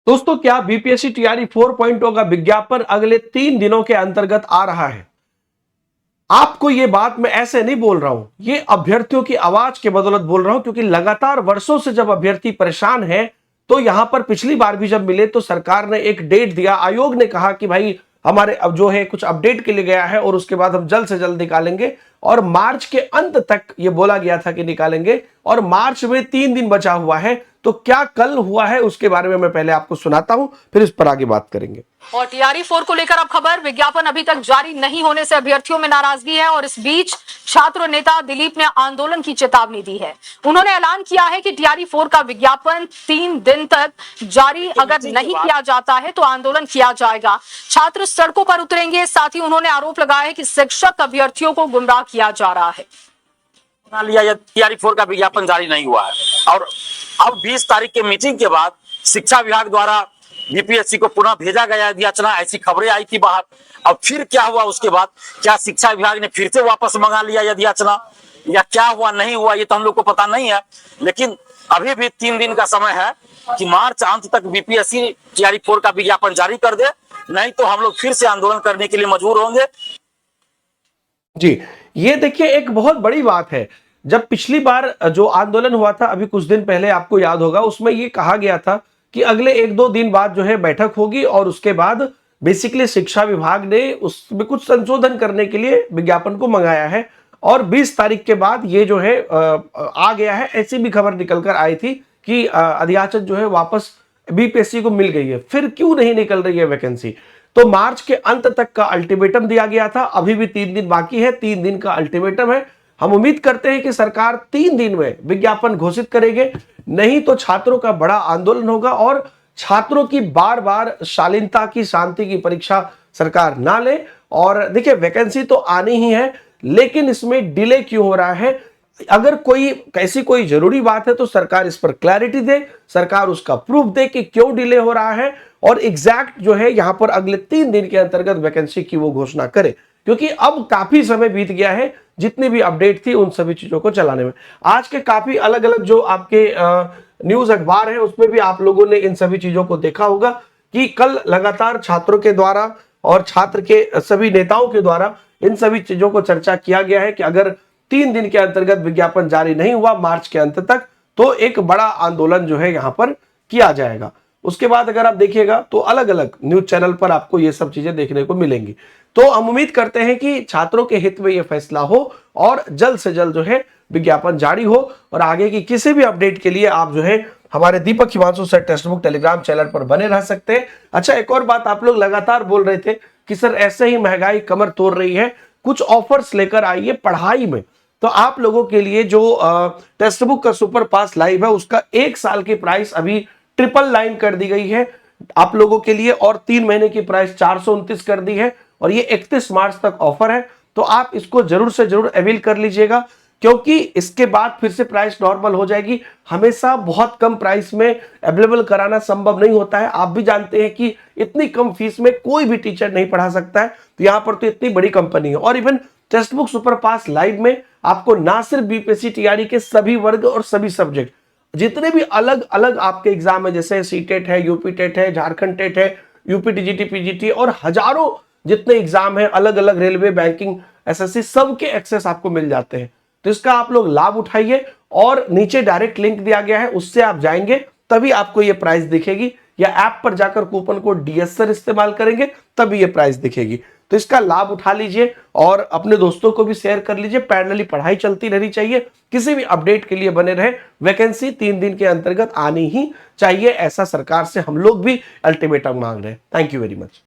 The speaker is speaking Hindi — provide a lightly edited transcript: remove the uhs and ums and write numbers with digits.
दोस्तों, क्या बीपीएससी टीआरई 4.0 का विज्ञापन अगले 3 दिनों के अंतर्गत आ रहा है? आपको यह बात मैं ऐसे नहीं बोल रहा हूं, ये अभ्यर्थियों की आवाज के बदौलत बोल रहा हूं, क्योंकि लगातार वर्षों से जब अभ्यर्थी परेशान है, तो यहां पर पिछली बार भी जब मिले तो सरकार ने एक डेट दिया, आयोग ने कहा कि भाई हमारे अब जो है कुछ अपडेट के लिए गया है और उसके बाद हम जल्द से जल्द निकालेंगे, और मार्च के अंत तक यह बोला गया था कि निकालेंगे, और मार्च में 3 दिन बचा हुआ है। तो क्या कल हुआ है उसके बारे में मैं पहले आपको सुनाता हूं, फिर इस पर आगे बात करेंगे। और टीआरई 4 को लेकर अब खबर, विज्ञापन अभी तक जारी नहीं होने से अभ्यर्थियों में नाराजगी है, और इस बीच छात्र नेता दिलीप ने आंदोलन की चेतावनी दी है। उन्होंने ऐलान किया है कि टीआरई 4 का विज्ञापन 3 दिन तक जारी अगर नहीं किया जाता है तो आंदोलन किया जाएगा। छात्र सड़कों पर उतरेंगे। साथ ही उन्होंने आरोप लगाया है कि शिक्षक अभ्यर्थियों को गुमराह किया जा रहा है। लिया टीआरई 4 का विज्ञापन जारी नहीं हुआ है, और अब 20 तारीख के मीटिंग के बाद शिक्षा विभाग द्वारा बीपीएससी को पुनः भेजा गया याचना, ऐसी खबरें आई थी बाहर। अब फिर क्या हुआ उसके बाद, क्या शिक्षा विभाग ने फिर से वापस मंगा लिया याचना, या क्या हुआ नहीं हुआ, ये तो हम लोग को पता नहीं है। लेकिन अभी भी 3 दिन का समय है कि मार्च अंत तक बीपीएससी टीआरई 4 का विज्ञापन जारी कर दे, नहीं तो हम लोग फिर से आंदोलन करने के लिए मजबूर होंगे। जी, ये देखिए एक बहुत बड़ी बात है। जब पिछली बार जो आंदोलन हुआ था अभी कुछ दिन पहले, आपको याद होगा, उसमें ये कहा गया था कि अगले 1-2 दिन बाद जो है बैठक होगी, और उसके बाद बेसिकली शिक्षा विभाग ने उसमें कुछ संशोधन करने के लिए विज्ञापन को मंगाया है, और 20 तारीख के बाद ये जो है आ गया है। ऐसी भी खबर निकल कर आई थी कि अध्याचन जो है वापस बीपीएससी को मिल गई है। फिर क्यों नहीं निकल रही है वैकेंसी? तो मार्च के अंत तक का अल्टीमेटम दिया गया था, अभी भी 3 दिन बाकी है, 3 दिन का अल्टीमेटम है। हम उम्मीद करते हैं कि सरकार 3 दिन में विज्ञापन घोषित करेंगे, नहीं तो छात्रों का बड़ा आंदोलन होगा, और छात्रों की बार बार शालीनता की, शांति की परीक्षा सरकार ना ले। और देखिए वैकेंसी तो आनी ही है, लेकिन इसमें डिले क्यों हो रहा है? अगर कोई ऐसी कोई जरूरी बात है तो सरकार इस पर क्लैरिटी दे, सरकार उसका प्रूफ दे कि क्यों डिले हो रहा है, और एग्जैक्ट जो है यहां पर अगले 3 दिन के अंतर्गत वैकेंसी की वो घोषणा करे, क्योंकि अब काफी समय बीत गया है जितनी भी अपडेट थी उन सभी चीजों को चलाने में। आज के काफी अलग अलग जो आपके न्यूज अखबार है उसमें भी आप लोगों ने इन सभी चीजों को देखा होगा कि कल लगातार छात्रों के द्वारा और छात्र के सभी नेताओं के द्वारा इन सभी चीजों को चर्चा किया गया है कि अगर 3 दिन के अंतर्गत विज्ञापन जारी नहीं हुआ मार्च के अंत तक, तो एक बड़ा आंदोलन जो है यहां पर किया जाएगा। उसके बाद अगर आप देखिएगा तो अलग अलग न्यूज चैनल पर आपको ये सब चीजें देखने को मिलेंगी। तो हम उम्मीद करते हैं कि छात्रों के हित में यह फैसला हो और जल्द से जल्द जो है विज्ञापन जारी हो। और आगे की किसी भी अपडेट के लिए आप जो है हमारे Deepak Himanshu sir text book Telegram channel पर बने रह सकते हैं। अच्छा, एक और बात, आप लोग लगातार बोल रहे थे कि सर ऐसे ही महंगाई कमर तोड़ रही है, कुछ ऑफर्स लेकर आइए पढ़ाई में। तो आप लोगों के लिए जो टेक्स्ट बुक का सुपर पास लाइव है उसका 1 साल की प्राइस अभी 999 कर दी गई है आप लोगों के लिए, और 3 महीने की प्राइस 429 कर दी है, और ये 31 मार्च तक ऑफर है। तो आप इसको जरूर से जरूर अवेल कर लीजिएगा, क्योंकि इसके बाद फिर से प्राइस नॉर्मल हो जाएगी। हमेशा बहुत कम प्राइस में अवेलेबल कराना संभव नहीं होता है। आप भी जानते हैं कि इतनी कम फीस में कोई भी टीचर नहीं पढ़ा सकता है, तो यहां पर तो इतनी बड़ी कंपनी है। और इवन टेक्स्ट बुक सुपर पास लाइव में आपको ना सिर्फ बीपीएससी टीआरई के सभी वर्ग और सभी सब्जेक्ट, जितने भी अलग अलग आपके एग्जाम है, जैसे सीटेट है, यूपी टेट है, झारखंड टेट है, यूपी टीजीटी पीजीटी, और हजारों जितने एग्जाम है, अलग अलग रेलवे, बैंकिंग, एसएससी, सबके एक्सेस आपको मिल जाते हैं। तो इसका आप लोग लाभ उठाइए, और नीचे डायरेक्ट लिंक दिया गया है, उससे आप जाएंगे तभी आपको ये प्राइस दिखेगी, या ऐप पर जाकर कूपन कोड डीएस सर इस्तेमाल करेंगे तभी ये प्राइस दिखेगी। तो इसका लाभ उठा लीजिए और अपने दोस्तों को भी शेयर कर लीजिए। पैरेलली पढ़ाई चलती रहनी चाहिए, किसी भी अपडेट के लिए बने रहे। वैकेंसी 3 दिन के अंतर्गत आनी ही चाहिए, ऐसा सरकार से हम लोग भी अल्टीमेटम मांग रहे हैं। Thank you very much.